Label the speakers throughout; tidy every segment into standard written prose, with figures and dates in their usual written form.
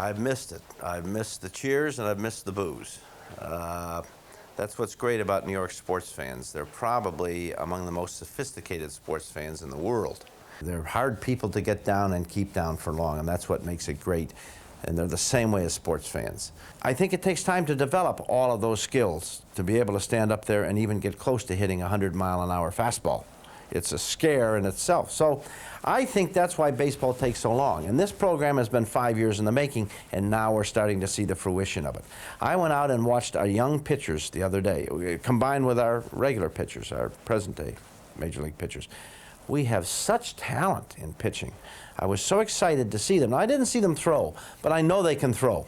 Speaker 1: I've missed it. I've missed the cheers and I've missed the boos. That's what's great about New York sports fans. They're probably among the most sophisticated sports fans in the world. They're hard people to get down and keep down for long, and that's what makes it great. And they're the same way as sports fans. I think it takes time to develop all of those skills to be able to stand up there and even get close to hitting a 100-mile-an-hour fastball. It's a scare in itself. So I think that's why baseball takes so long. And this program has been 5 years in the making, and now we're starting to see the fruition of it. I went out and watched our young pitchers the other day, combined with our regular pitchers, our present-day Major League pitchers. We have such talent in pitching. I was so excited to see them. Now, I didn't see them throw, but I know they can throw.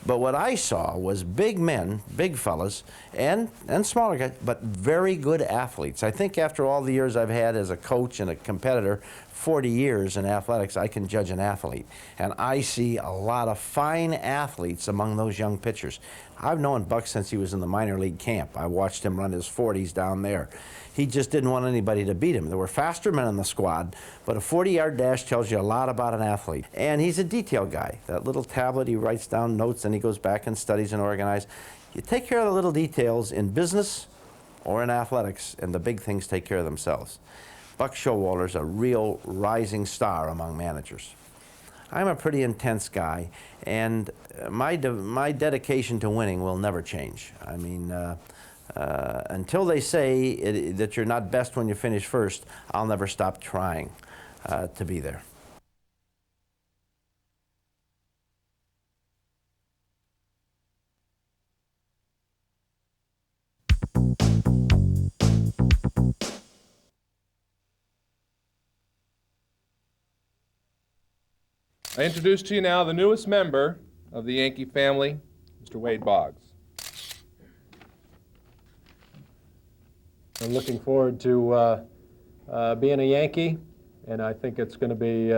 Speaker 1: But what I saw was big men, big fellas, and smaller guys, but very good athletes. I think after all the years I've had as a coach and a competitor, 40 years in athletics, I can judge an athlete. And I see a lot of fine athletes among those young pitchers. I've known Buck since he was in the minor league camp. I watched him run his 40s down there. He just didn't want anybody to beat him. There were faster men in the squad, but a 40-yard dash tells you a lot about an athlete. And he's a detail guy. That little tablet, he writes down notes, and he goes back and studies and organizes. You take care of the little details in business or in athletics, and the big things take care of themselves. Buck Showalter's a real rising star among managers. I'm a pretty intense guy, and my dedication to winning will never change. I mean, until they say that you're not best when you finish first, I'll never stop trying to be there.
Speaker 2: I introduce to you now the newest member of the Yankee family, Mr. Wade Boggs.
Speaker 3: I'm looking forward to being a Yankee, and I think it's going to be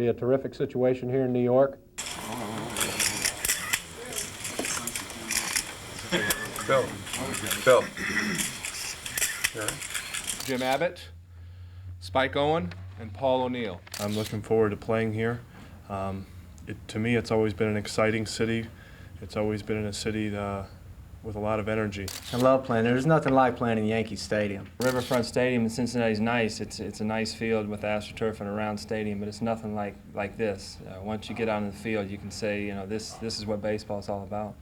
Speaker 3: a terrific situation here in New York.
Speaker 2: Bill. Jim Abbott, Spike Owen, and Paul O'Neill.
Speaker 4: I'm looking forward to playing here. To me, it's always been an exciting city. It's always been in a city with a lot of energy.
Speaker 5: I love playing. There's nothing like playing in Yankee Stadium.
Speaker 6: Riverfront Stadium in Cincinnati is nice. It's a nice field with AstroTurf and a round stadium, but it's nothing like this. Once you get out in the field, you can say, you know, this is what baseball is all about.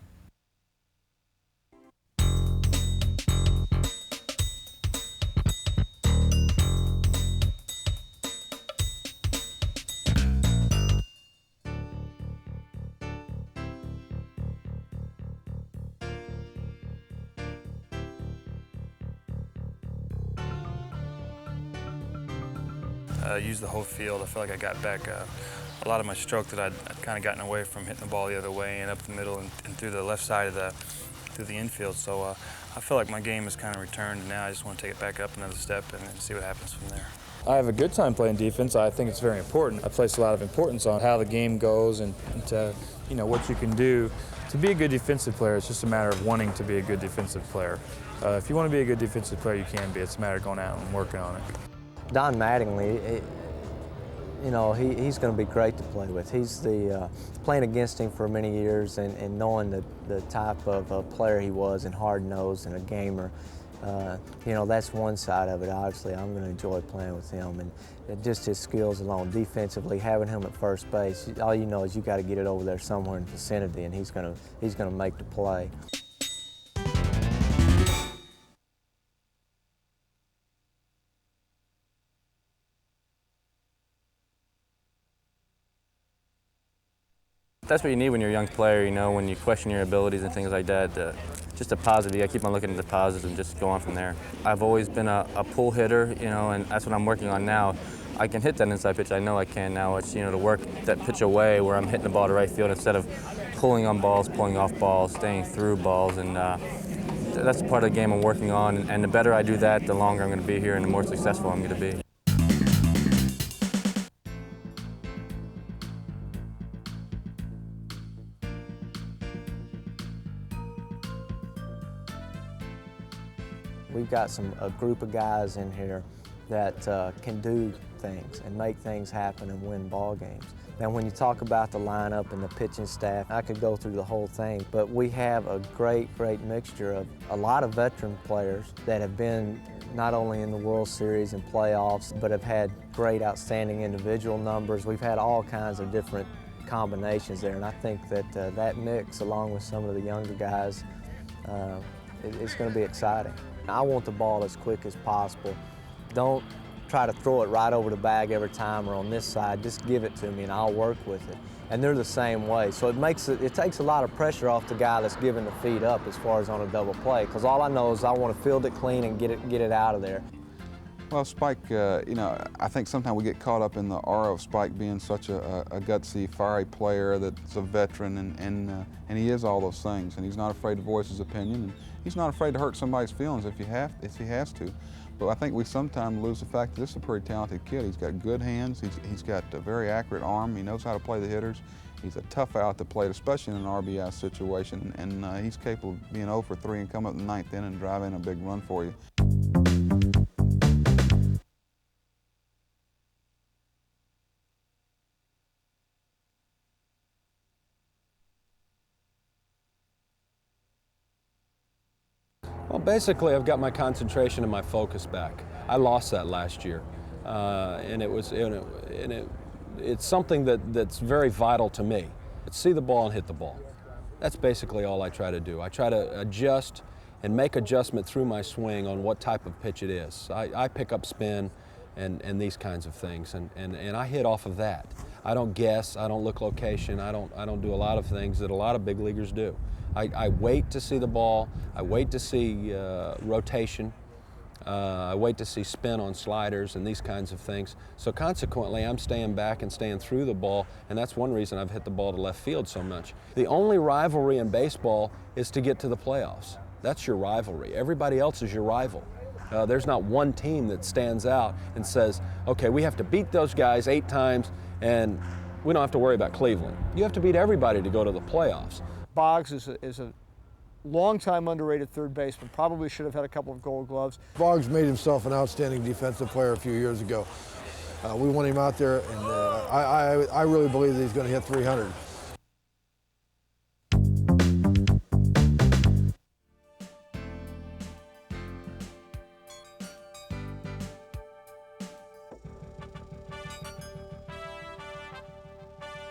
Speaker 7: Used the whole field. I feel like I got back a lot of my stroke that I'd kind of gotten away from hitting the ball the other way and up the middle and through the left side of through the infield. So I feel like my game has kind of returned, and now I just want to take it back up another step and see what happens from there.
Speaker 8: I have a good time playing defense. I think it's very important. I place a lot of importance on how the game goes and you know, what you can do to be a good defensive player. It's just a matter of wanting to be a good defensive player. If you want to be a good defensive player, you can be. It's a matter of going out and working on it.
Speaker 9: Don Mattingly, you know, he's going to be great to play with. He's playing against him for many years and knowing the type of player he was and hard-nosed and a gamer. You know, that's one side of it. Obviously, I'm going to enjoy playing with him, and just his skills alone. Defensively, having him at first base, all you know is you got to get it over there somewhere in the vicinity, and he's going to make the play.
Speaker 7: That's what you need when you're a young player, you know, when you question your abilities and things like that. Just a positive. I keep on looking at the positives and just go on from there. I've always been a pull hitter, you know, and that's what I'm working on now. I can hit that inside pitch. I know I can now. It's, you know, to work that pitch away where I'm hitting the ball to right field instead of pulling on balls, pulling off balls, staying through balls, and that's part of the game I'm working on. And the better I do that, the longer I'm going to be here and the more successful I'm going to be.
Speaker 9: We've got a group of guys in here that can do things and make things happen and win ball games. Now, when you talk about the lineup and the pitching staff, I could go through the whole thing, but we have a great mixture of a lot of veteran players that have been not only in the World Series and playoffs, but have had great, outstanding individual numbers. We've had all kinds of different combinations there, and I think that that mix, along with some of the younger guys, it's going to be exciting. I want the ball as quick as possible. Don't try to throw it right over the bag every time or on this side. Just give it to me and I'll work with it. And they're the same way. So it takes a lot of pressure off the guy that's giving the feed up as far as on a double play, because all I know is I want to field it clean and get it out of there.
Speaker 10: Well, Spike, you know, I think sometimes we get caught up in the aura of Spike being such a gutsy, fiery player that's a veteran, and he is all those things. And he's not afraid to voice his opinion, and he's not afraid to hurt somebody's feelings if he has to. But I think we sometimes lose the fact that this is a pretty talented kid. He's got good hands. He's got a very accurate arm. He knows how to play the hitters. He's a tough out at the plate, especially in an RBI situation. And he's capable of being 0 for 3 and come up in the ninth inning and drive in a big run for you.
Speaker 3: Well, basically, I've got my concentration and my focus back. I lost that last year, and it's something that's very vital to me. See the ball and hit the ball. That's basically all I try to do. I try to adjust and make adjustment through my swing on what type of pitch it is. I pick up spin and these kinds of things, and I hit off of that. I don't guess. I don't look location. I don't do a lot of things that a lot of big leaguers do. I wait to see the ball. I wait to see rotation. I wait to see spin on sliders and these kinds of things. So consequently, I'm staying back and staying through the ball, and that's one reason I've hit the ball to left field so much. The only rivalry in baseball is to get to the playoffs. That's your rivalry. Everybody else is your rival. There's not one team that stands out and says, okay, we have to beat those guys 8 times and we don't have to worry about Cleveland. You have to beat everybody to go to the playoffs.
Speaker 11: Boggs is a long-time underrated third baseman. Probably should have had a couple of Gold Gloves.
Speaker 12: Boggs made himself an outstanding defensive player a few years ago. We want him out there, and I really believe that he's going to hit 300.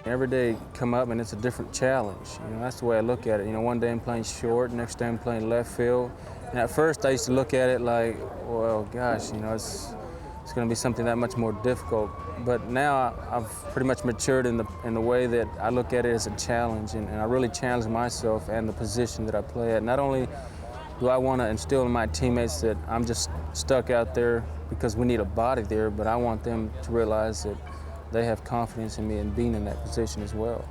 Speaker 7: Every day come up and it's a different challenge. You know, that's the way I look at it. You know, one day I'm playing short, next day I'm playing left field. And at first I used to look at it like, well, gosh, you know, it's going to be something that much more difficult. But now I've pretty much matured in the way that I look at it as a challenge, and I really challenge myself and the position that I play at. Not only do I want to instill in my teammates that I'm just stuck out there because we need a body there, but I want them to realize that they have confidence in me and being in that position as well.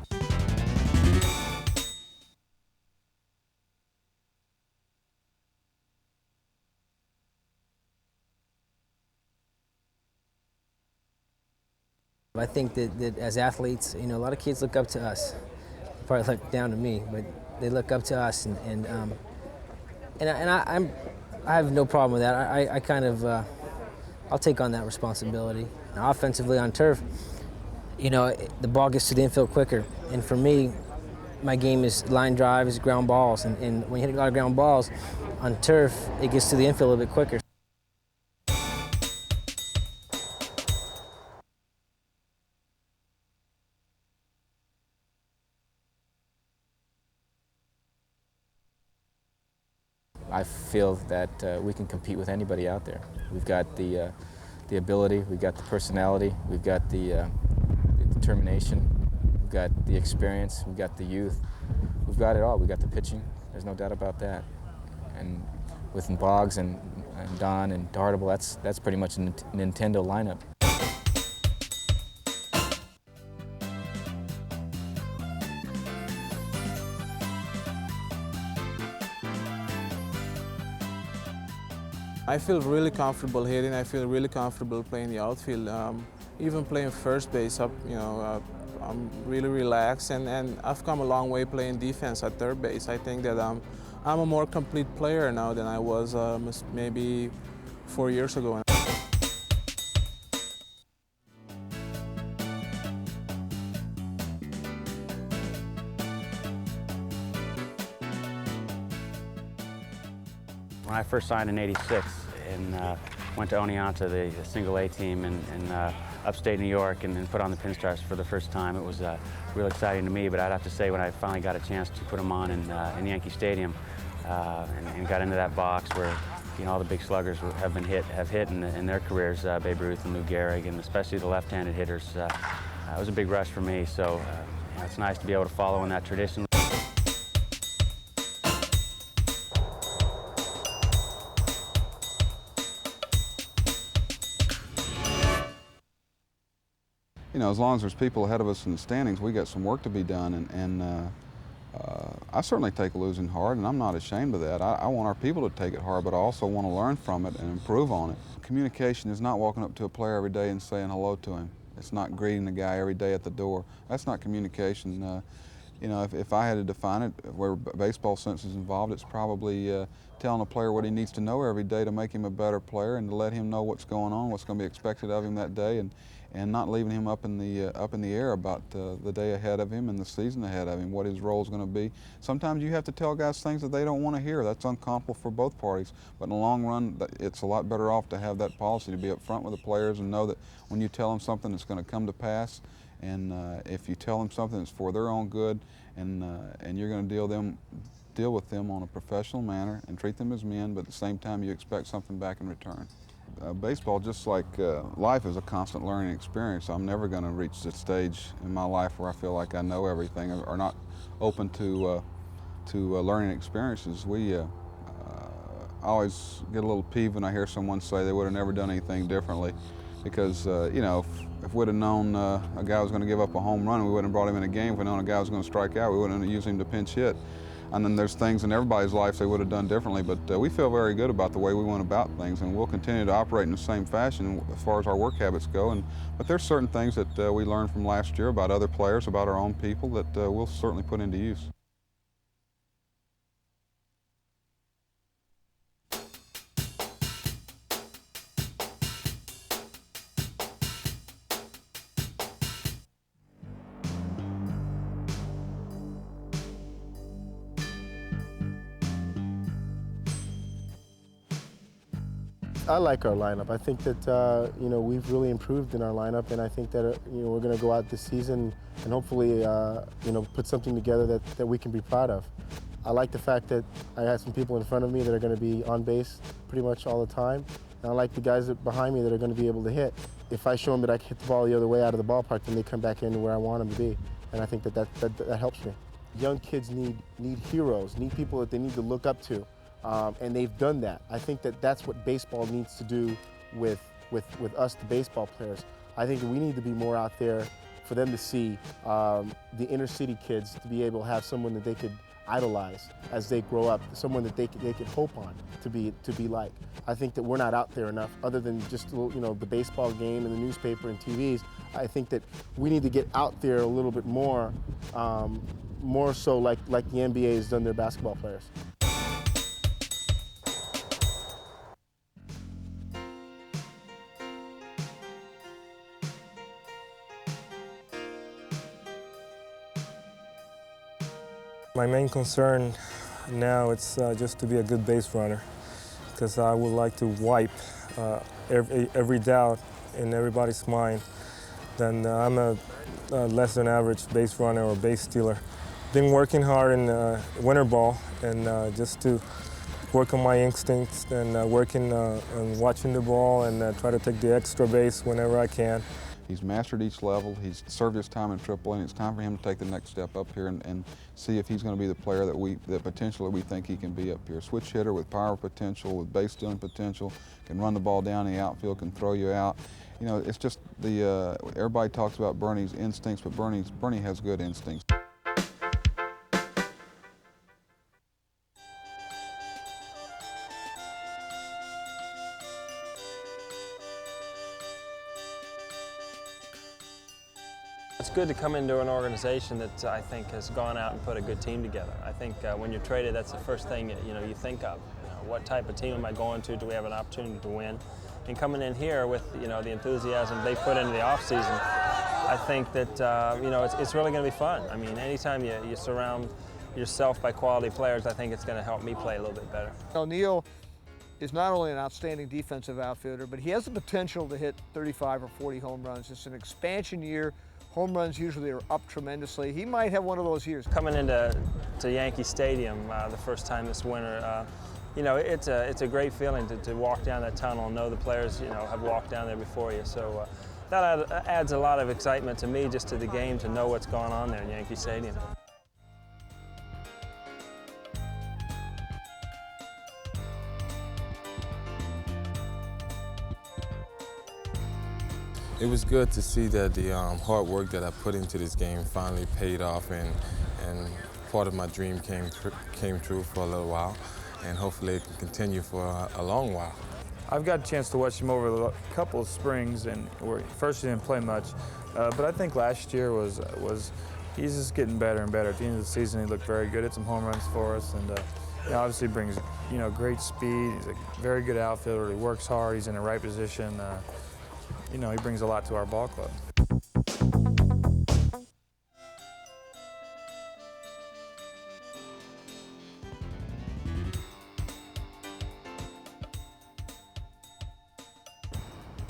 Speaker 13: I think that as athletes, you know, a lot of kids look up to us. They probably look down to me, but they look up to us, and I have no problem with that. I kind of I'll take on that responsibility. Now, offensively on turf, you know, the ball gets to the infield quicker, and for me, my game is line drives, ground balls, and when you hit a lot of ground balls on turf, it gets to the infield a little bit quicker.
Speaker 7: I feel that we can compete with anybody out there. We've got the ability, we've got the personality, we've got the determination, we've got the experience, we've got the youth. We've got it all. We've got the pitching. There's no doubt about that. And with Boggs and Don and Dartable, that's pretty much a Nintendo lineup.
Speaker 14: I feel really comfortable hitting. I feel really comfortable playing the outfield. Even playing first base, I'm really relaxed, and I've come a long way playing defense at third base. I think that I'm a more complete player now than I was maybe 4 years ago.
Speaker 15: When I first signed in '86 and went to Oneonta, the single A team in upstate New York, and put on the pinstripes for the first time, it was real exciting to me. But I'd have to say, when I finally got a chance to put them on in Yankee Stadium and got into that box where all the big sluggers have hit in their careers, Babe Ruth and Lou Gehrig, and especially the left-handed hitters, it was a big rush for me. So it's nice to be able to follow in that tradition.
Speaker 10: As long as there's people ahead of us in the standings, we got some work to be done, and I certainly take losing hard, and I'm not ashamed of that. I want our people to take it hard, but I also want to learn from it and improve on it. Communication is not walking up to a player every day and saying hello to him. It's not greeting the guy every day at the door. That's not communication. If I had to define it, where baseball sense is involved, it's probably telling a player what he needs to know every day to make him a better player, and to let him know what's going on, what's going to be expected of him that day, and not leaving him up in the air about the day ahead of him and the season ahead of him, what his role is going to be. Sometimes you have to tell guys things that they don't want to hear. That's uncomfortable for both parties. But in the long run, it's a lot better off to have that policy, to be up front with the players and know that when you tell them something, it's going to come to pass. And if you tell them something, it's for their own good, and you're going to deal with them on a professional manner and treat them as men, but at the same time you expect something back in return. Baseball, just like life, is a constant learning experience. I'm never going to reach the stage in my life where I feel like I know everything, or not open to learning experiences. I always get a little peeved when I hear someone say they would have never done anything differently, because if we'd have known a guy was going to give up a home run, we wouldn't have brought him in a game. If we'd known a guy was going to strike out, we wouldn't have used him to pinch hit. And then there's things in everybody's life they would have done differently, but we feel very good about the way we went about things, and we'll continue to operate in the same fashion as far as our work habits go. But there's certain things that we learned from last year about other players, about our own people, that we'll certainly put into use.
Speaker 16: I like our lineup. I think that we've really improved in our lineup, and I think that we're going to go out this season and hopefully put something together that we can be proud of. I like the fact that I have some people in front of me that are going to be on base pretty much all the time, and I like the guys behind me that are going to be able to hit. If I show them that I can hit the ball the other way out of the ballpark, then they come back into where I want them to be, and I think that helps me. Young kids need heroes, need people that they need to look up to. And they've done that. I think that that's what baseball needs to do with us, the baseball players. I think that we need to be more out there for them to see the inner city kids, to be able to have someone that they could idolize as they grow up, someone that they could hope on to be like. I think that we're not out there enough, other than just the baseball game and the newspaper and TVs. I think that we need to get out there a little bit more, more so like the NBA has done their basketball players.
Speaker 17: My main concern now is just to be a good base runner, because I would like to wipe every doubt in everybody's mind that I'm a less than average base runner or base stealer. Been working hard in winter ball, and just to work on my instincts and working on watching the ball, and try to take the extra base whenever I can.
Speaker 10: He's mastered each level. He's served his time in AAA, and it's time for him to take the next step up here and see if he's going to be the player that potentially we think he can be up here. Switch hitter with power potential, with base stealing potential, can run the ball down the outfield, can throw you out. It's just everybody talks about Bernie's instincts, but Bernie has good instincts.
Speaker 18: It's good to come into an organization that I think has gone out and put a good team together. I think when you're traded, that's the first thing you think of. What type of team am I going to? Do we have an opportunity to win? And coming in here with the enthusiasm they put into the off-season, I think that it's really going to be fun. I mean, anytime you surround yourself by quality players, I think it's going to help me play a little bit better.
Speaker 11: Neil is not only an outstanding defensive outfielder, but he has the potential to hit 35 or 40 home runs. It's an expansion year. Home runs usually are up tremendously. He might have one of those years.
Speaker 18: Coming into Yankee Stadium the first time this winter, you know, it's a great feeling to walk down that tunnel and know the players, you know, have walked down there before you. So that adds a lot of excitement to me, just to the game, to know what's going on there in Yankee Stadium.
Speaker 19: It was good to see that the hard work that I put into this game finally paid off, and part of my dream came true for a little while, and hopefully it can continue for a long while.
Speaker 8: I've got a chance to watch him over a couple of springs, and first he didn't play much, but I think last year was he's just getting better and better. At the end of the season, he looked very good. Hit some home runs for us, and he obviously brings great speed. He's a very good outfielder. He works hard. He's in the right position. He brings a lot to our ball club.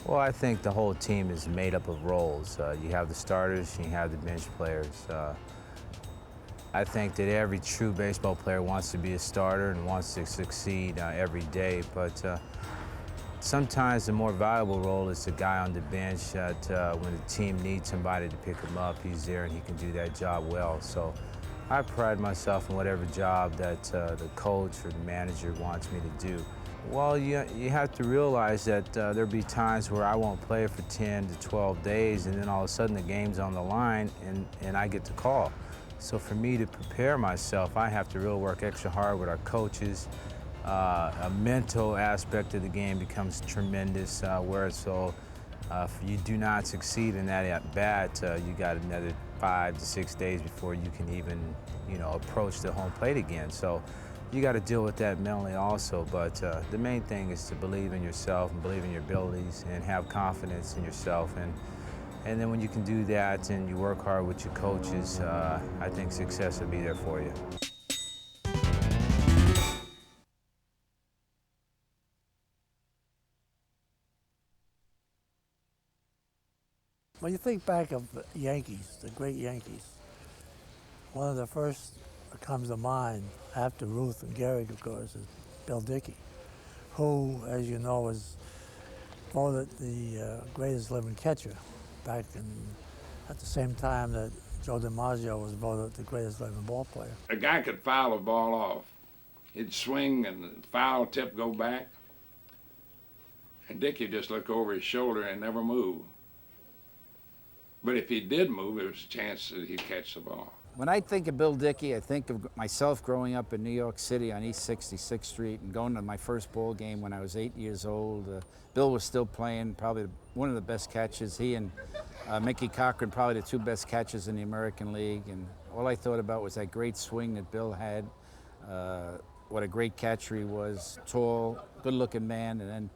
Speaker 20: Well, I think the whole team is made up of roles. You have the starters, you have the bench players. I think that every true baseball player wants to be a starter and wants to succeed every day, but sometimes the more valuable role is the guy on the bench that when the team needs somebody to pick him up, he's there and he can do that job well. So I pride myself in whatever job that the coach or the manager wants me to do. Well, you have to realize that there'll be times where I won't play for 10 to 12 days, and then all of a sudden the game's on the line and I get the call. So for me to prepare myself, I have to really work extra hard with our coaches. A mental aspect of the game becomes tremendous, if you do not succeed in that at bat, you got another 5 to 6 days before you can even, approach the home plate again. So you got to deal with that mentally also, but the main thing is to believe in yourself and believe in your abilities and have confidence in yourself. And then when you can do that and you work hard with your coaches, I think success will be there for you.
Speaker 21: When you think back of the Yankees, the great Yankees, one of the first that comes to mind after Ruth and Gehrig, of course, is Bill Dickey, who, as you know, was voted the greatest living catcher back at the same time that Joe DiMaggio was voted the greatest living ball player.
Speaker 22: A guy could foul a ball off. He'd swing and the foul tip go back, and Dickey just look over his shoulder and never move. But if he did move, there was a chance that he'd catch the ball.
Speaker 23: When I think of Bill Dickey, I think of myself growing up in New York City on East 66th Street and going to my first ball game when I was 8 years old. Bill was still playing, probably one of the best catchers. He and Mickey Cochran, probably the two best catchers in the American League. And all I thought about was that great swing that Bill had, what a great catcher he was, tall, good-looking man. And then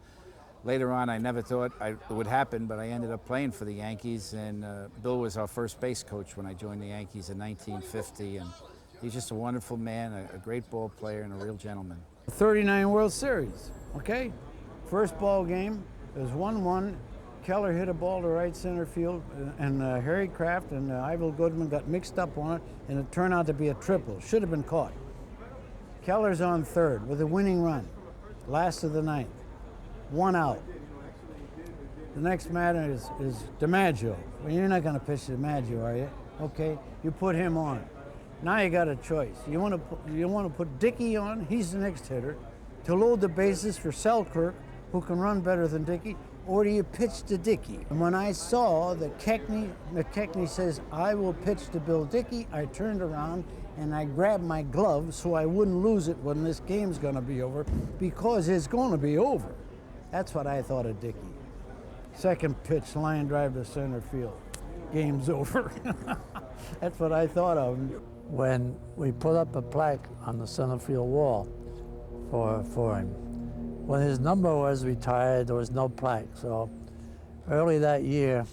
Speaker 23: later on, I never thought it would happen, but I ended up playing for the Yankees, and Bill was our first base coach when I joined the Yankees in 1950, and he's just a wonderful man, a great ball player, and a real gentleman.
Speaker 24: 39 World Series, okay? First ball game, it was 1-1. Keller hit a ball to right center field, and Harry Kraft and Ivel Goodman got mixed up on it, and it turned out to be a triple. Should have been caught. Keller's on third with a winning run, last of the ninth. 1 out. The next matter is DiMaggio. Well, you're not going to pitch DiMaggio, are you? Okay, you put him on. Now you got a choice. You want to put Dickey on. He's the next hitter to load the bases for Selkirk, who can run better than Dickey, or do you pitch to Dickey? And when I saw that McKechnie says I will pitch to Bill Dickey, I turned around and I grabbed my glove so I wouldn't lose it when this game's going to be over, because it's going to be over. That's what I thought of Dickey. Second pitch, line drive to center field. Game's over. That's what I thought of.
Speaker 21: When we put up a plaque on the center field wall for him, when his number was retired, there was no plaque. So early that year,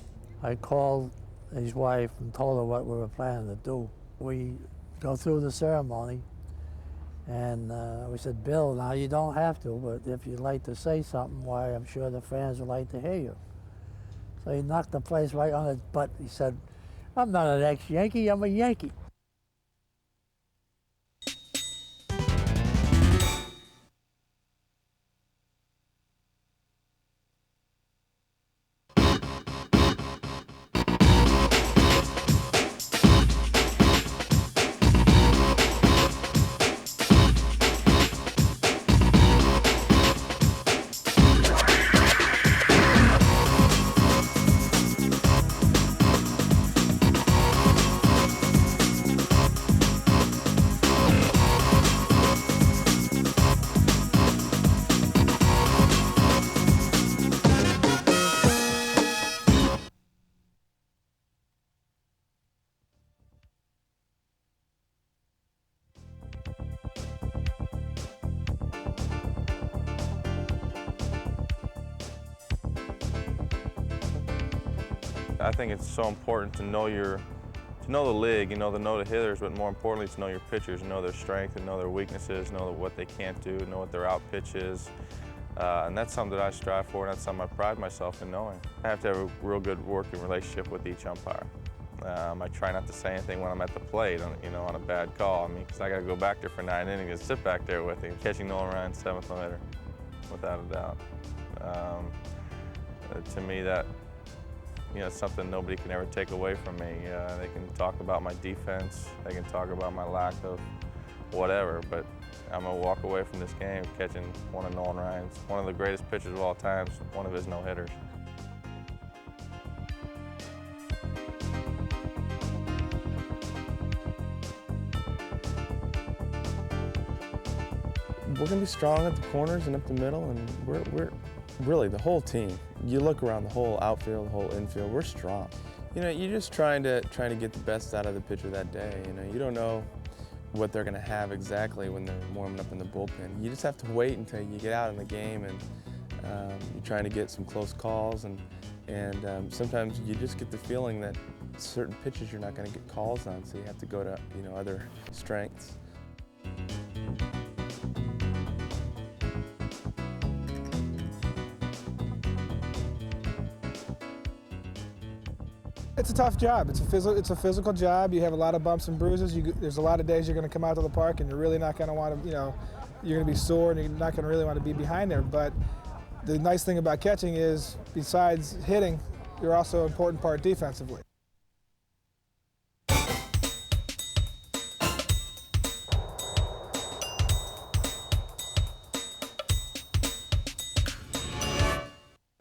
Speaker 21: I called his wife and told her what we were planning to do. We go through the ceremony, And we said, Bill, now you don't have to, but if you'd like to say something, why, I'm sure the fans would like to hear you. So he knocked the place right on its butt. He said, I'm not an ex-Yankee, I'm a Yankee.
Speaker 1: I think it's so important to know the league, to know the hitters, but more importantly to know your pitchers, know their strength and know their weaknesses, know what they can't do, know what their out pitch is. And that's something that I strive for, and that's something I pride myself in knowing. I have to have a real good working relationship with each umpire. I try not to say anything when I'm at the plate, on a bad call. Because I got to go back there for 9 innings and sit back there with him, catching Nolan Ryan's 7th no-hitter, without a doubt. To me, that it's something nobody can ever take away from me. They can talk about my defense, they can talk about my lack of whatever, but I'm going to walk away from this game catching one of Nolan Ryan's, one of the greatest pitchers of all time, one of his no-hitters.
Speaker 2: We're going to be strong at the corners and up the middle, and we're really the whole team. You look around the whole outfield, the whole infield, we're strong. You're just trying to get the best out of the pitcher that day. You don't know what they're going to have exactly when they're warming up in the bullpen. You just have to wait until you get out in the game, and you're trying to get some close calls, and sometimes you just get the feeling that certain pitches you're not going to get calls on, so you have to go to other strengths.
Speaker 4: It's a tough job. It's a physical job. You have a lot of bumps and bruises. There's a lot of days you're going to come out to the park and you're really not going to want to, you're going to be sore and you're not going to really want to be behind there. But the nice thing about catching is, besides hitting, you're also an important part defensively.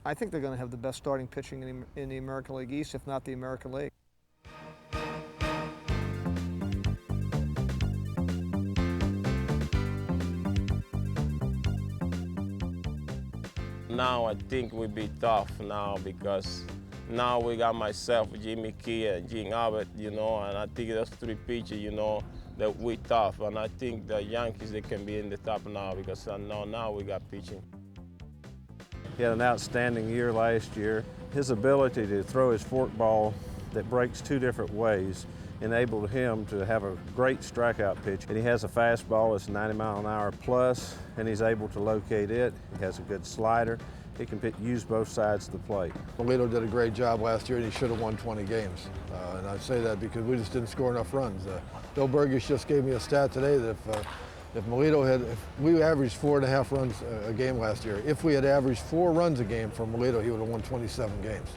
Speaker 11: I think they're going to have the best starting pitching in the American League East, if not the American League.
Speaker 5: Now I think we be tough now, because now we got myself, Jimmy Key, and Gene Abbott, and I think those 3 pitchers, that we tough. And I think the Yankees, they can be in the top now, because now we got pitching.
Speaker 25: He had an outstanding year last year. His ability to throw his forkball that breaks 2 different ways enabled him to have a great strikeout pitch. And he has a fastball that's 90 mile an hour plus, and he's able to locate it. He has a good slider. He can use both sides of the plate.
Speaker 12: Melito did a great job last year, and he should have won 20 games. And I say that because we just didn't score enough runs. Bill Burgess just gave me a stat today that if we averaged 4.5 runs a game last year, if we had averaged 4 runs a game from Melito, he would have won 27 games.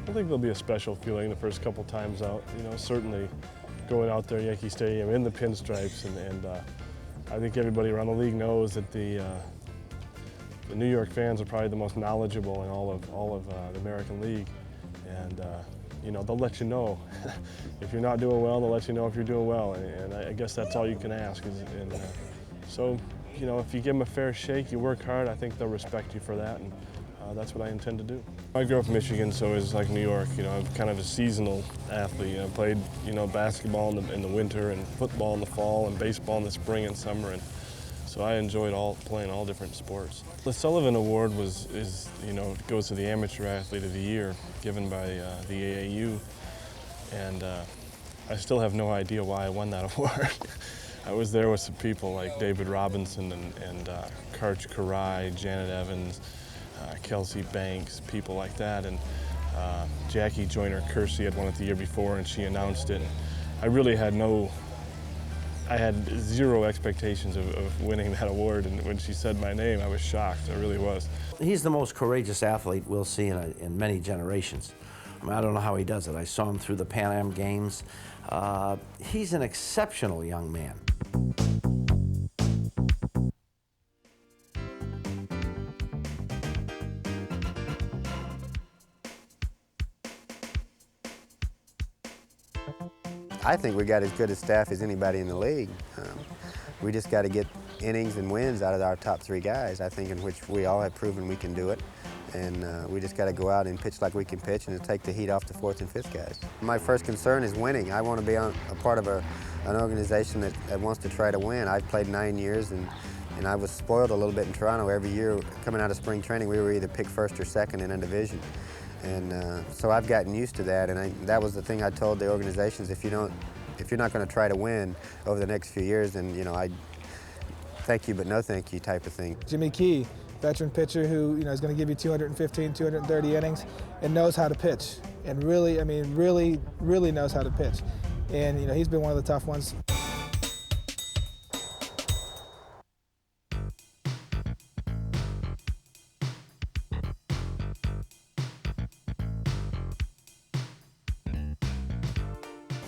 Speaker 26: I think there'll be a special feeling the first couple times out. Certainly going out there, Yankee Stadium, in the pinstripes, and I think everybody around the league knows that the New York fans are probably the most knowledgeable in all of the American League, and they'll let you know if you're not doing well. They'll let you know if you're doing well, and I guess that's all you can ask. So if you give them a fair shake, you work hard, I think they'll respect you for that, and that's what I intend to do. I grew up in Michigan, so it's like New York. I'm kind of a seasonal athlete. I played basketball in the winter, and football in the fall, and baseball in the spring and summer, and So I enjoyed playing all different sports. The Sullivan Award goes to the Amateur Athlete of the Year, given by the AAU, and I still have no idea why I won that award. I was there with some people like David Robinson and Karch Karai, Janet Evans, Kelsey Banks, people like that, and Jackie Joyner-Kersey had won it the year before, and she announced it. I really had I had zero expectations of winning that award, and when she said my name, I was shocked. I really was.
Speaker 3: He's the most courageous athlete we'll see in many generations. I mean, I don't know how he does it. I saw him through the Pan Am Games. He's an exceptional young man.
Speaker 6: I think we got as good a staff as anybody in the league. We just got to get innings and wins out of our top 3 guys, I think, in which we all have proven we can do it. And we just got to go out and pitch like we can pitch and take the heat off the 4th and 5th guys. My first concern is winning. I want to be a part of an organization that wants to try to win. I've played 9 years, and I was spoiled a little bit in Toronto. Every year coming out of spring training, we were either picked 1st or 2nd in a division. And so I've gotten used to that, and that was the thing I told the organizations: if you're not going to try to win over the next few years, then I thank you but no thank you type of thing.
Speaker 4: Jimmy Key, veteran pitcher who is going to give you 215, 230 innings, and knows how to pitch, and really knows how to pitch, and he's been one of the tough ones.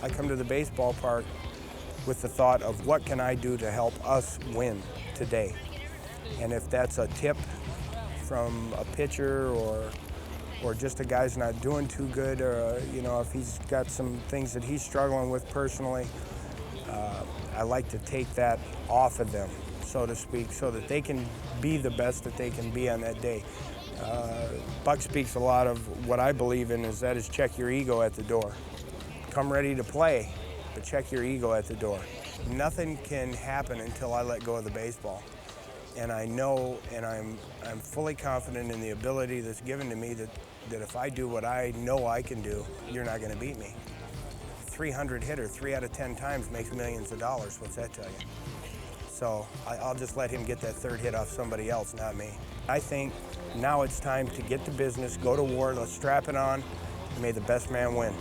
Speaker 7: I come to the baseball park with the thought of what can I do to help us win today. And if that's a tip from a pitcher or just a guy's not doing too good, or if he's got some things that he's struggling with personally, I like to take that off of them, so to speak, so that they can be the best that they can be on that day. Buck speaks a lot of what I believe in is check your ego at the door. Come ready to play, but check your ego at the door. Nothing can happen until I let go of the baseball. And I know, and I'm fully confident in the ability that's given to me that if I do what I know I can do, you're not going to beat me. 300 hitter, 3 out of 10 times makes millions of dollars. What's that tell you? So I'll just let him get that 3rd hit off somebody else, not me. I think now it's time to get to business, go to war, let's strap it on, and may the best man win.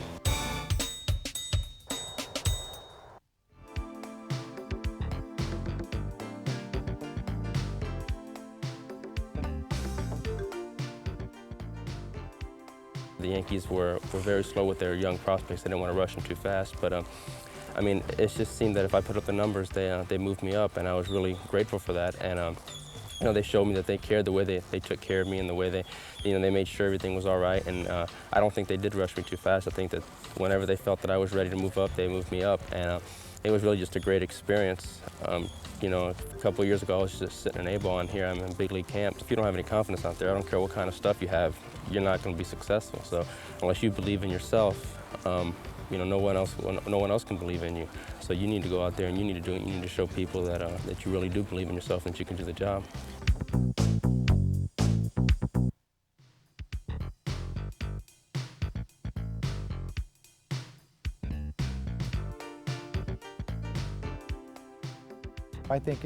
Speaker 9: The Yankees were very slow with their young prospects. They didn't want to rush them too fast, but I mean, it just seemed that if I put up the numbers, they moved me up, and I was really grateful for that. And they showed me that they cared the way they took care of me, and the way they made sure everything was all right. And I don't think they did rush me too fast. I think that whenever they felt that I was ready to move up, they moved me up, and it was really just a great experience. A couple of years ago, I was just sitting in A-ball, and here I'm in big league camp. If you don't have any confidence out there, I don't care what kind of stuff you have, you're not going to be successful. So unless you believe in yourself, no one else can believe in you. So you need to go out there and you need to do it. You need to show people that you really do believe in yourself and that you can do the job.
Speaker 13: I think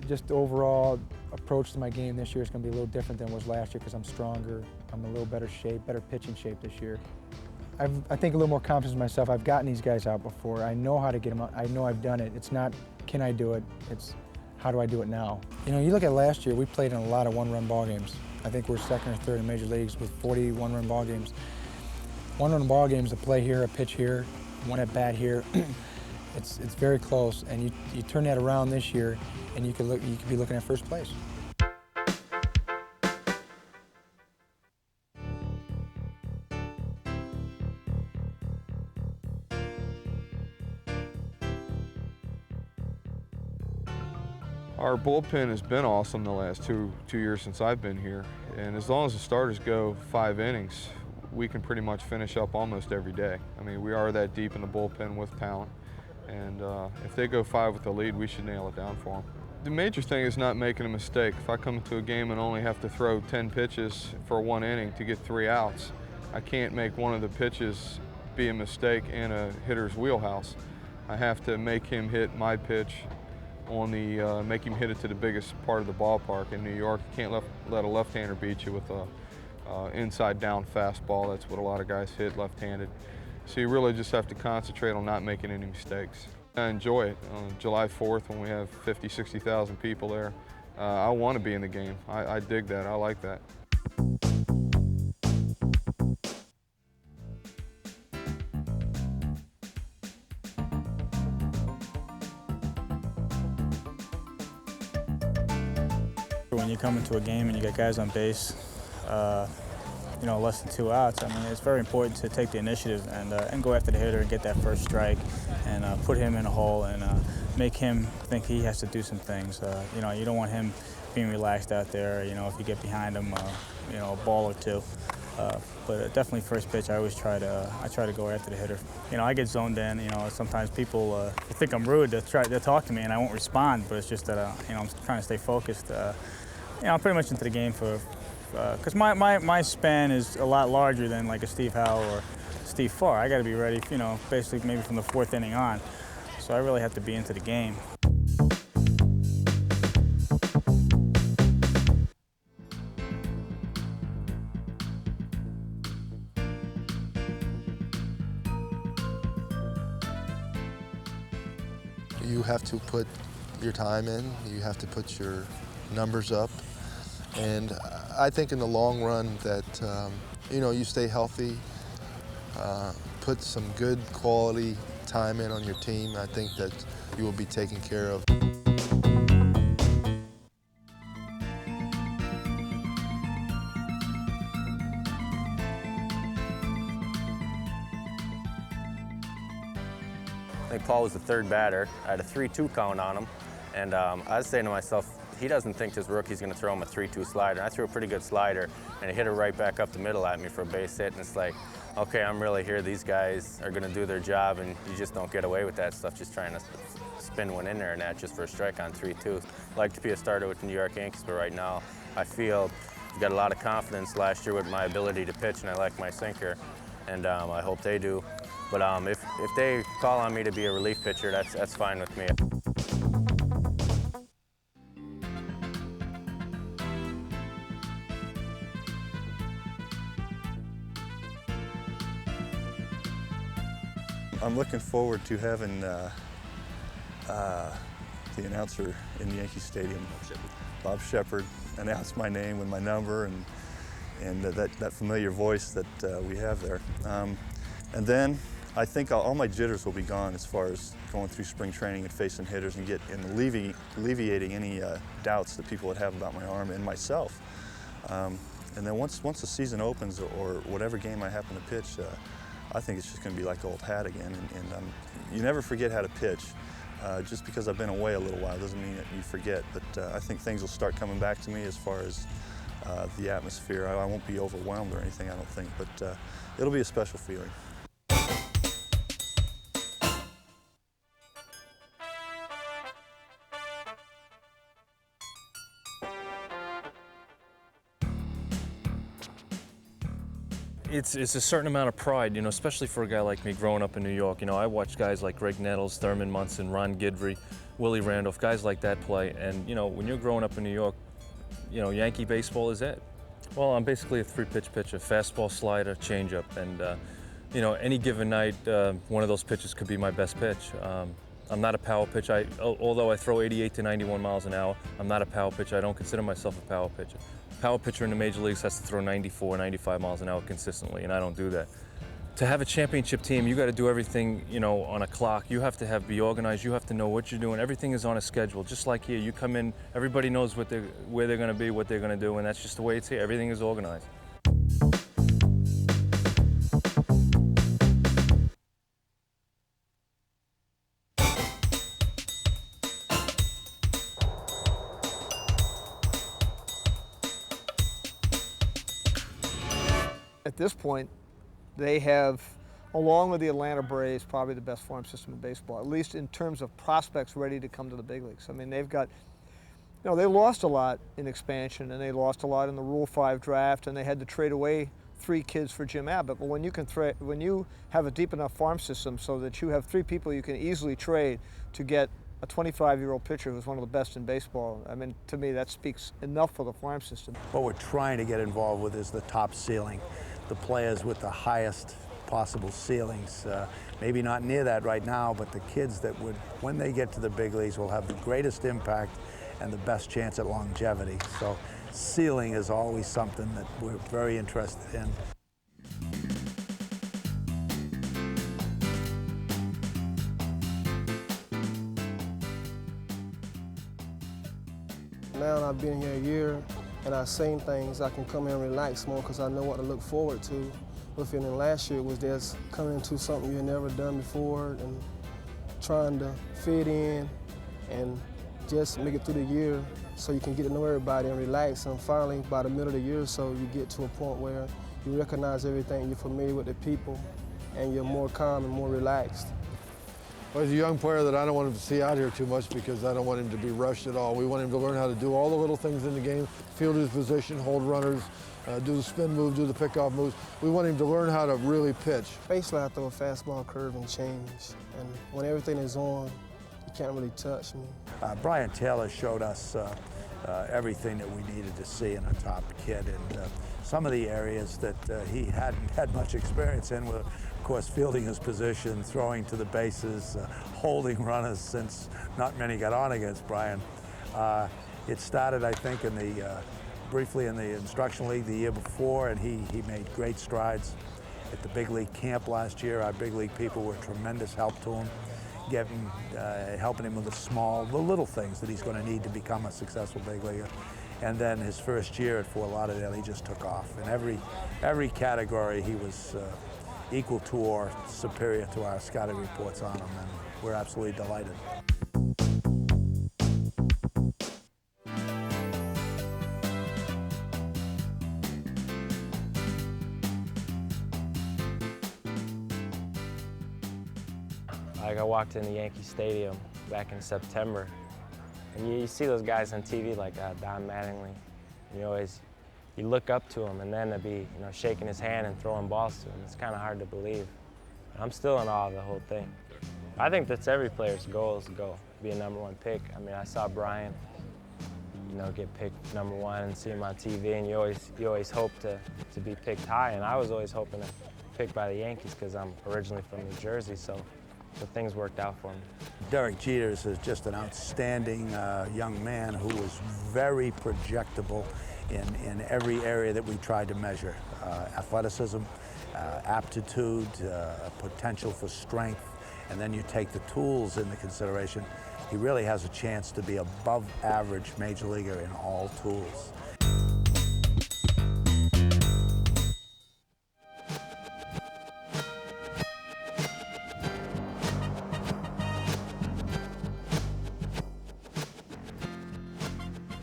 Speaker 13: just overall approach to my game this year is going to be a little different than it was last year because I'm stronger. I'm in a little better shape, better pitching shape this year. I think a little more confidence in myself. I've gotten these guys out before. I know how to get them out. I know I've done it. It's not, can I do it? It's, how do I do it now? You look at last year, we played in a lot of one-run ball games. I think we're 2nd or 3rd in major leagues with 40 one-run ball games. One-run ball games, a play here, a pitch here, one at bat here. It's very close, and you turn that around this year, and you could be looking at first place.
Speaker 10: Our bullpen has been awesome the last two years since I've been here, and as long as the starters go 5 innings, we can pretty much finish up almost every day. I mean, we are that deep in the bullpen with talent, and if they go 5 with the lead, we should nail it down for them.
Speaker 14: The major thing is not making a mistake. If I come into a game and only have to throw 10 pitches for 1 inning to get 3 outs, I can't make one of the pitches be a mistake in a hitter's wheelhouse. I have to make him hit my pitch on the, make him hit it to the biggest part of the ballpark. In New York, you can't let a left-hander beat you with a inside-down fastball. That's what a lot of guys hit left-handed. So you really just have to concentrate on not making any mistakes. I enjoy it. On July 4th, when we have 50, 60,000 people there, I want to be in the game. I dig that. I like that.
Speaker 15: When you come into a game and you got guys on base, you know, less than 2 outs, I mean, it's very important to take the initiative and go after the hitter and get that first strike and put him in a hole and make him think he has to do some things. You know, you don't want him being relaxed out there, you know, if you get behind him, you know, a ball or two. But definitely first pitch, I always try to go after the hitter. You know, I get zoned in. You know, sometimes people think I'm rude to talk to me, and I won't respond. But it's just that you know, I'm trying to stay focused. You know, I'm pretty much into the game because my span is a lot larger than like a Steve Howe or Steve Farr. I got to be ready, you know, basically maybe from the 4th inning on. So I really have to be into the game.
Speaker 16: You have to put your time in, you have to put your numbers up, and I think in the long run that you know, you stay healthy, put some good quality time in on your team, I think that you will be taken care of.
Speaker 17: I think Paul was the 3rd batter. I had a 3-2 count on him, and I was saying to myself, he doesn't think his rookie's going to throw him a 3-2 slider. And I threw a pretty good slider, and he hit it right back up the middle at me for a base hit, and it's like, okay, I'm really here. These guys are going to do their job, and you just don't get away with that stuff, just trying to spin one in there and that just for a strike on 3-2. I'd like to be a starter with the New York Yankees, but right now I feel I've got a lot of confidence last year with my ability to pitch, and I like my sinker, and I hope they do. But if they call on me to be a relief pitcher, that's fine with me.
Speaker 18: I'm looking forward to having the announcer in the Yankee Stadium, Bob Shepard, announce my name and my number and that familiar voice that we have there. And then I think all my jitters will be gone as far as going through spring training and facing hitters and alleviating any doubts that people would have about my arm and myself. And then once the season opens or whatever game I happen to pitch, I think it's just going to be like old hat again. And you never forget how to pitch. Just because I've been away a little while doesn't mean that you forget. But I think things will start coming back to me as far as the atmosphere. I won't be overwhelmed or anything, I don't think, but it'll be a special feeling.
Speaker 19: It's a certain amount of pride, you know, especially for a guy like me growing up in New York. You know, I watched guys like Greg Nettles, Thurman Munson, Ron Guidry, Willie Randolph, guys like that play. And, you know, when you're growing up in New York, you know, Yankee baseball is it. Well, I'm basically a 3-pitch pitcher, fastball, slider, changeup. And, you know, any given night, one of those pitches could be my best pitch. I'm not a power pitch. Although I throw 88 to 91 miles an hour, I'm not a power pitcher. I don't consider myself a power pitcher. Power pitcher in the major leagues has to throw 94, 95 miles an hour consistently, and I don't do that. To have a championship team, you got to do everything, you know, on a clock. You have to be organized. You have to know what you're doing. Everything is on a schedule. Just like here, you come in, everybody knows where they're going to be, what they're going to do, and that's just the way it's here. Everything is organized.
Speaker 11: At this point, they have, along with the Atlanta Braves, probably the best farm system in baseball, at least in terms of prospects ready to come to the big leagues. I mean, they've got You know, they lost a lot in expansion, and they lost a lot in the Rule 5 draft, and they had to trade away 3 kids for Jim Abbott. But when you have a deep enough farm system so that you have 3 people you can easily trade to get a 25-year-old pitcher who's one of the best in baseball, I mean, to me, that speaks enough for the farm system.
Speaker 8: What we're trying to get involved with is the top ceiling, the players with the highest possible ceilings. Maybe not near that right now, but the kids that would, when they get to the big leagues, will have the greatest impact and the best chance at longevity. So ceiling is always something that we're very interested in.
Speaker 20: Now I've been here a year and I've seen things, I can come here and relax more because I know what to look forward to. With it, and last year was just coming into something you had never done before and trying to fit in and just make it through the year so you can get to know everybody and relax. And finally, by the middle of the year or so, you get to a point where you recognize everything, you're familiar with the people, and you're more calm and more relaxed.
Speaker 12: Well, he's a young player that I don't want him to see out here too much because I don't want him to be rushed at all. We want him to learn how to do all the little things in the game, field his position, hold runners, do the spin move, do the pickoff moves. We want him to learn how to really pitch.
Speaker 20: Basically, I throw a fastball, curve, and change. And when everything is on, you can't really touch me.
Speaker 8: Brian Taylor showed us everything that we needed to see in a top kid, and some of the areas that he hadn't had much experience in were, of course, fielding his position, throwing to the bases, holding runners, since not many got on against Brian. It started, I think, in the briefly in the instructional league the year before, and he made great strides at the big league camp last year. Our big league people were tremendous help to him, helping him with the little things that he's going to need to become a successful big leaguer. And then his first year at Fort Lauderdale, he just took off. In every category, he was equal to or superior to our scouting reports on him, and we're absolutely delighted.
Speaker 21: Like, I walked into Yankee Stadium back in September, and you see those guys on TV like Don Mattingly. You look up to him, and then to be shaking his hand and throwing balls to him, it's kind of hard to believe. I'm still in awe of the whole thing. I think that's every player's goal, is to go be a #1 pick. I mean, I saw Brian, get picked #1 and see him on TV, and you always hope to be picked high, and I was always hoping to be picked by the Yankees because I'm originally from New Jersey, so things worked out for me.
Speaker 8: Derek Jeter is just an outstanding young man who was very projectable in every area that we tried to measure. Athleticism, aptitude, potential for strength, and then you take the tools into consideration. He really has a chance to be above average major leaguer in all tools.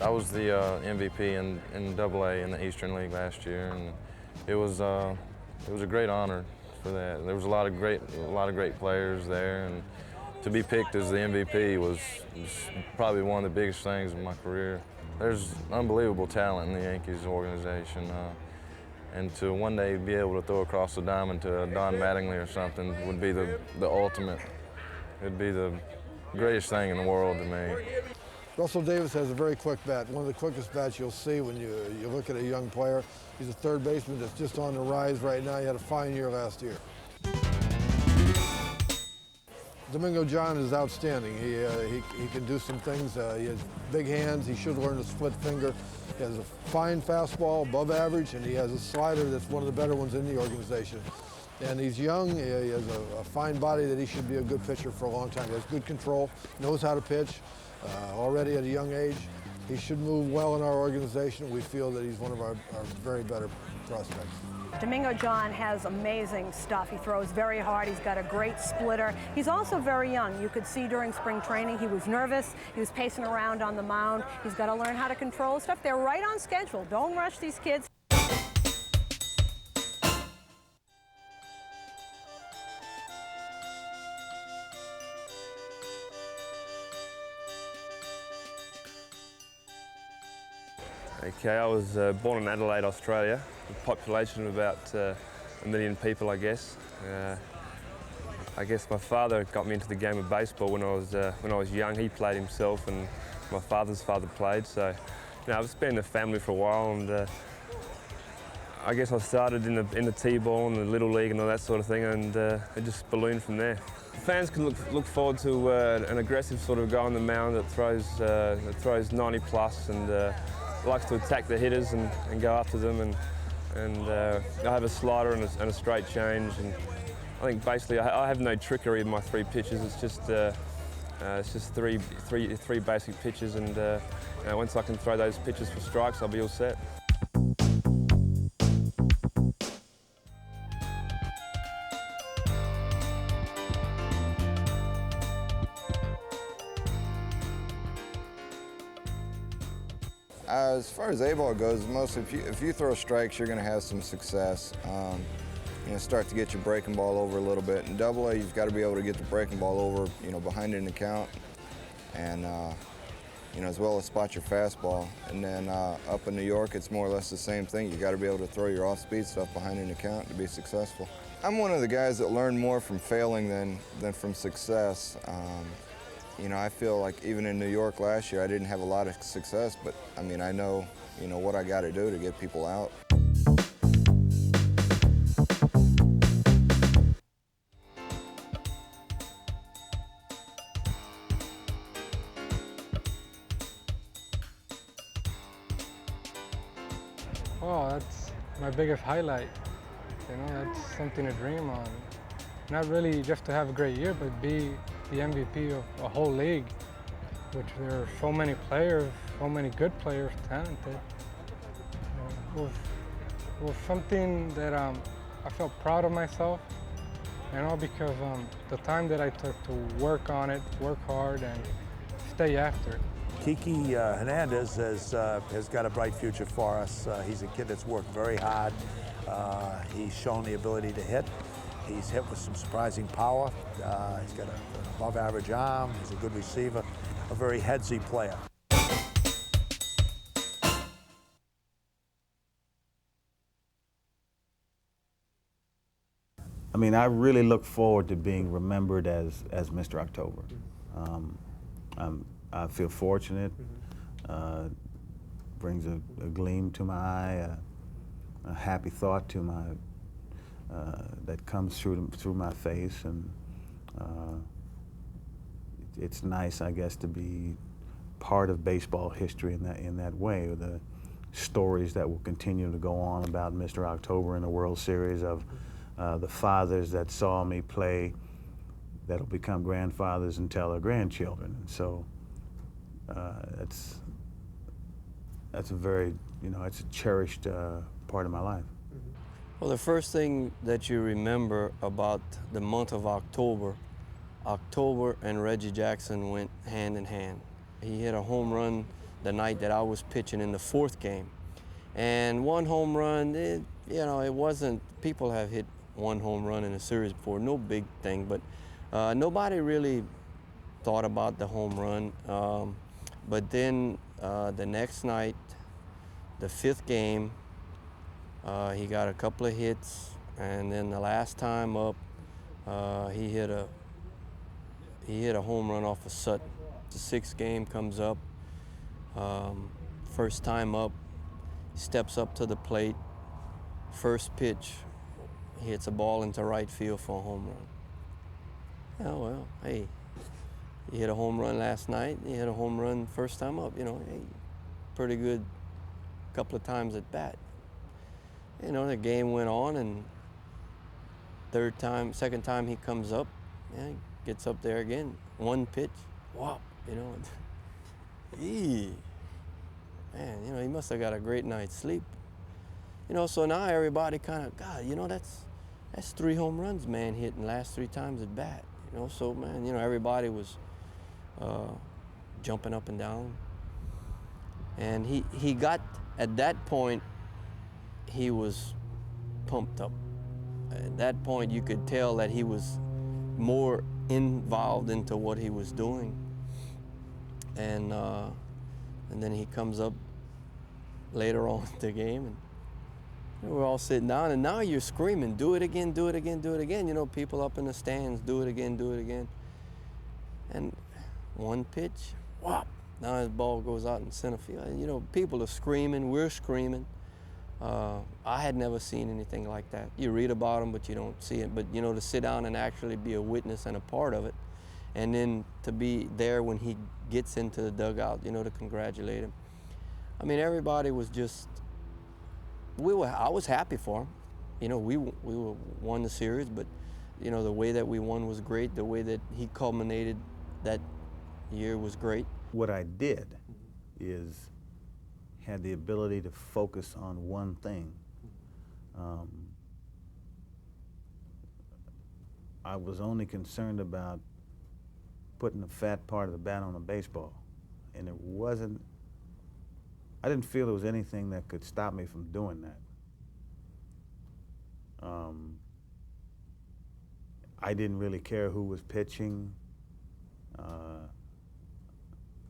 Speaker 1: I was the MVP in AA in the Eastern League last year, and it was a great honor for that. There was a lot of great players there, and to be picked as the MVP was probably one of the biggest things in my career. There's unbelievable talent in the Yankees organization, and to one day be able to throw across the diamond to Don Mattingly or something would be the ultimate. It'd be the greatest thing in the world to me.
Speaker 12: Russell Davis has a very quick bat, one of the quickest bats you'll see when you look at a young player. He's a third baseman that's just on the rise right now. He had a fine year last year. Domingo John is outstanding. He can do some things. He has big hands. He should learn to split finger. He has a fine fastball, above average, and he has a slider that's one of the better ones in the organization. And he's young. He has a fine body that he should be a good pitcher for a long time. He has good control, knows how to pitch. Already at a young age. He should move well in our organization. We feel that he's one of our very better prospects.
Speaker 22: Domingo John has amazing stuff. He throws very hard. He's got a great splitter. He's also very young. You could see during spring training he was nervous. He was pacing around on the mound. He's got to learn how to control stuff. They're right on schedule. Don't rush these kids.
Speaker 2: Okay, I was born in Adelaide, Australia. A population of about 1 million people, I guess. I guess my father got me into the game of baseball when I was young. He played himself, and my father's father played. So, I've just been in the family for a while, and I guess I started in the T-ball and the Little League and all that sort of thing, and it just ballooned from there. Fans can look forward to an aggressive sort of guy on the mound that throws 90 plus and likes to attack the hitters and go after them, and I have a slider and a straight change, and I think basically I have no trickery in my 3 pitches. It's just three basic pitches, and once I can throw those pitches for strikes, I'll be all set.
Speaker 5: As far as A-ball goes, mostly if you throw strikes, you're going to have some success. Start to get your breaking ball over a little bit. In Double-A, you've got to be able to get the breaking ball over, behind an account, and as well as spot your fastball. And then up in New York, it's more or less the same thing. You got to be able to throw your off-speed stuff behind an account to be successful. I'm one of the guys that learned more from failing than from success. I feel like even in New York last year, I didn't have a lot of success, but I know, what I got to do to get people out.
Speaker 23: Oh, that's my biggest highlight. That's something to dream on. Not really just to have a great year, but be the MVP of a whole league, which there are so many players, so many good players, talented. It was something that I felt proud of myself, because the time that I took to work on it, work hard, and stay after it.
Speaker 8: Kiki Hernandez has got a bright future for us. He's a kid that's worked very hard. He's shown the ability to hit. He's hit with some surprising power. He's got an above-average arm. He's a good receiver, a very headsy player.
Speaker 24: I really look forward to being remembered as Mr. October. I feel fortunate. Brings a gleam to my eye, a happy thought to my that comes through my face, and it's nice, I guess, to be part of baseball history in that way. The stories that will continue to go on about Mr. October in the World Series, of the fathers that saw me play that'll become grandfathers and tell their grandchildren. And so that's a very, it's a cherished part of my life.
Speaker 25: Well, the first thing that you remember about the month of October and Reggie Jackson went hand in hand. He hit a home run the night that I was pitching in the 4th game. And one home run, it wasn't, people have hit one home run in a series before, no big thing, but nobody really thought about the home run. But then the next night, the 5th game, he got a couple of hits, and then the last time up, he hit a home run off of Sutton. The 6th game comes up, first time up, steps up to the plate, first pitch, he hits a ball into right field for a home run. Yeah, well, hey, he hit a home run last night, he hit a home run first time up, hey, pretty good couple of times at bat. The game went on, and second time he comes up, yeah, gets up there again, one pitch, whop, man, he must have got a great night's sleep. So now everybody kind of, God, that's 3 home runs, man, hit in the last 3 times at bat. So, man, everybody was jumping up and down. And he got, at that point, he was pumped up. At that point, you could tell that he was more involved into what he was doing. And then he comes up later on in the game. And we're all sitting down, and now you're screaming, do it again, do it again, do it again. You know, people up in the stands, do it again, do it again. And one pitch, whop. Now his ball goes out in center field. And, you know, people are screaming, we're screaming. I had never seen anything like that. You read about them, but you don't see it. But, you know, to sit down and actually be a witness and a part of it, and then to be there when he gets into the dugout, you know, to congratulate him. I mean, everybody was just, I was happy for him. You know, we won the series, but, you know, the way that we won was great. The way that he culminated that year was great.
Speaker 24: What I did is had the ability to focus on one thing. I was only concerned about putting the fat part of the bat on the baseball. And I didn't feel there was anything that could stop me from doing that. I didn't really care who was pitching.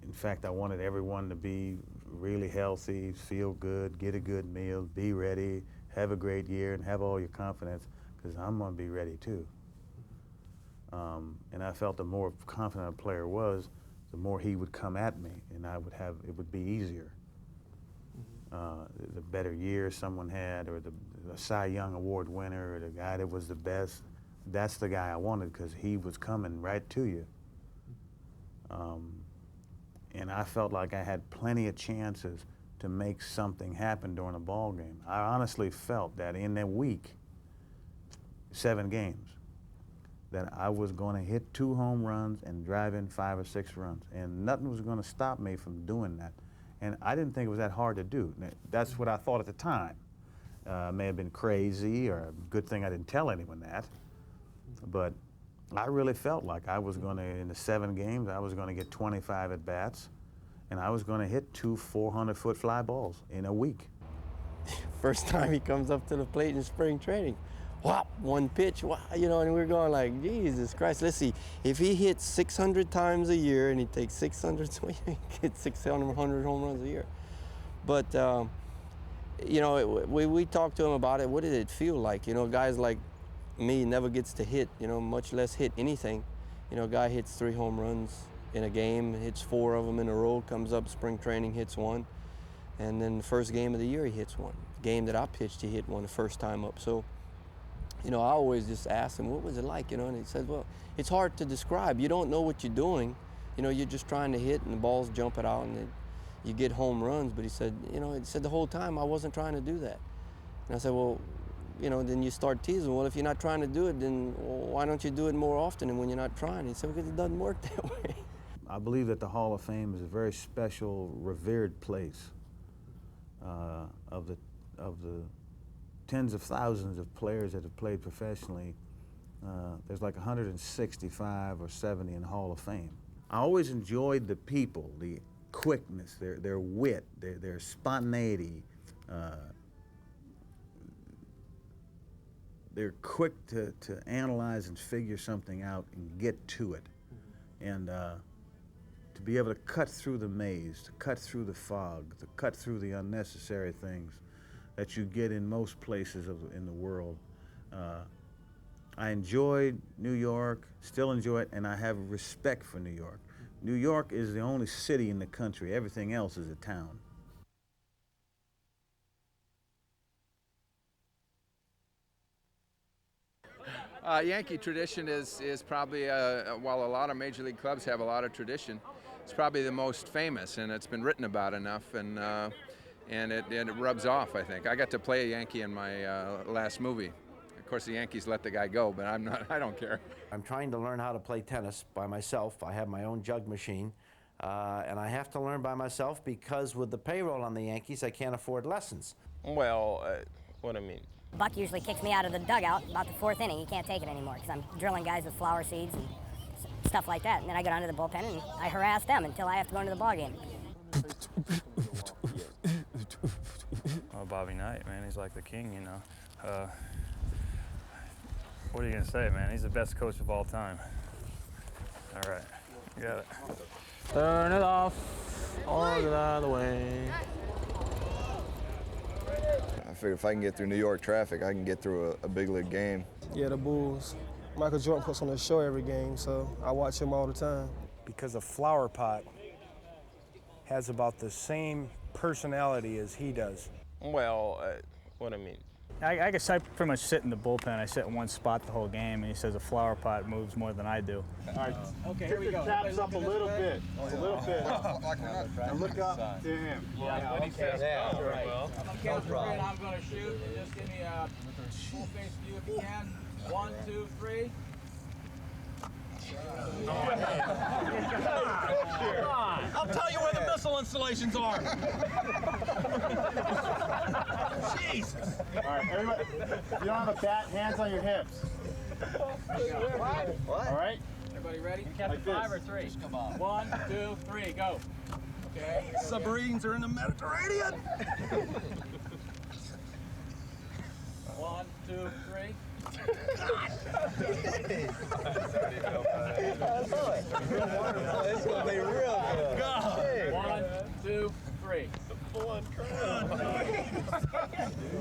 Speaker 24: In fact, I wanted everyone to be really healthy, feel good, get a good meal, be ready, have a great year, and have all your confidence, because I'm going to be ready too. And I felt the more confident a player was, the more he would come at me, and it would be easier. The better year someone had, or the Cy Young Award winner, or the guy that was the best, that's the guy I wanted, because he was coming right to you. And I felt like I had plenty of chances to make something happen during a ball game. I honestly felt that in that week, 7 games, that I was going to hit 2 home runs and drive in 5 or 6 runs, and nothing was going to stop me from doing that. And I didn't think it was that hard to do. That's what I thought at the time. It may have been crazy, or a good thing I didn't tell anyone that, but I really felt like I was going to, in the 7 games, I was going to get 25 at-bats, and I was going to hit 2 400-foot fly balls in a week.
Speaker 25: First time he comes up to the plate in spring training, whop, one pitch, whop, you know, and we're going like, Jesus Christ, let's see. If he hits 600 times a year and he takes 600, so he gets 600 home runs a year. But, you know, we talked to him about it. What did it feel like? You know, guys like me never gets to hit, you know, much less hit anything. You know, a guy hits 3 home runs in a game, hits 4 of them in a row, comes up spring training, hits 1, and then the first game of the year he hits 1. The game that I pitched, he hit 1 the first time up. So, you know, I always just ask him, what was it like, you know, and he said, well, it's hard to describe. You don't know what you're doing. You know, you're just trying to hit and the balls jump it out and you get home runs. But he said, you know, the whole time I wasn't trying to do that. And I said, well, you know, then you start teasing, well, if you're not trying to do it, then why don't you do it more often than when you're not trying? He said, because it doesn't work that way.
Speaker 24: I believe that the Hall of Fame is a very special, revered place of the tens of thousands of players that have played professionally. There's like 165 or 70 in the Hall of Fame. I always enjoyed the people, the quickness, their wit, their spontaneity. They're quick to analyze and figure something out and get to it. And to be able to cut through the maze, to cut through the fog, to cut through the unnecessary things that you get in most places in the world. I enjoyed New York, still enjoy it, and I have respect for New York. New York is the only city in the country. Everything else is a town.
Speaker 3: Yankee tradition is probably, while a lot of major league clubs have a lot of tradition, it's probably the most famous, and it's been written about enough, and it rubs off, I think. I got to play a Yankee in my last movie. Of course, the Yankees let the guy go, but I don't care.
Speaker 4: I'm trying to learn how to play tennis by myself. I have my own jug machine, and I have to learn by myself because with the payroll on the Yankees, I can't afford lessons.
Speaker 17: Well, what I mean?
Speaker 6: Buck usually kicks me out of the dugout about the 4th inning. He can't take it anymore because I'm drilling guys with flower seeds and stuff like that. And then I go down to the bullpen and I harass them until I have to go into the ballgame.
Speaker 15: Oh, Bobby Knight, man, he's like the king, you know. What are you going to say, man? He's the best coach of all time. All right, you got it.
Speaker 7: Turn it off, all the other way.
Speaker 5: figured if I can get through New York traffic, I can get through a big league game.
Speaker 20: Yeah, the Bulls. Michael Jordan puts on a show every game, so I watch him all the time.
Speaker 7: Because a flower pot has about the same personality as he does.
Speaker 9: Well, what I mean?
Speaker 15: I guess I pretty much sit in the bullpen. I sit in one spot the whole game, and he says a flower pot moves more than I do.
Speaker 10: All right, okay, here we go. Taps up a little bit, a little bit. And look up to him.
Speaker 9: Yeah, when he says go, right. Well.
Speaker 13: I'm going to count to three, and I'm going to shoot. And just give me a full face view if you can. 1, 2, 3.
Speaker 10: I'll tell you where the missile installations are. Jesus. All right, everybody. If you don't have a bat, hands on your hips.
Speaker 13: What?
Speaker 10: All right.
Speaker 13: Everybody ready? You count to 5 or 3? Come on. 1, 2, 3, go. Okay.
Speaker 10: Submarines are in the Mediterranean.
Speaker 13: 1, 2, 3.
Speaker 10: It's gonna be real good.
Speaker 13: 1, 2, 3.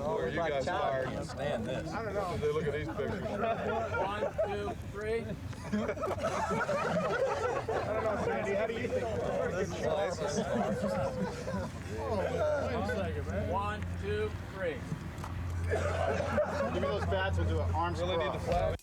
Speaker 10: Where you guys are, you stand this. I don't know. They look at these pictures.
Speaker 13: 1, 2, 3.
Speaker 10: I don't know, Sandy. How do you think? This is awesome.
Speaker 13: 1, 2, 3.
Speaker 10: Give me those bats. We'll do an arm really need the flag.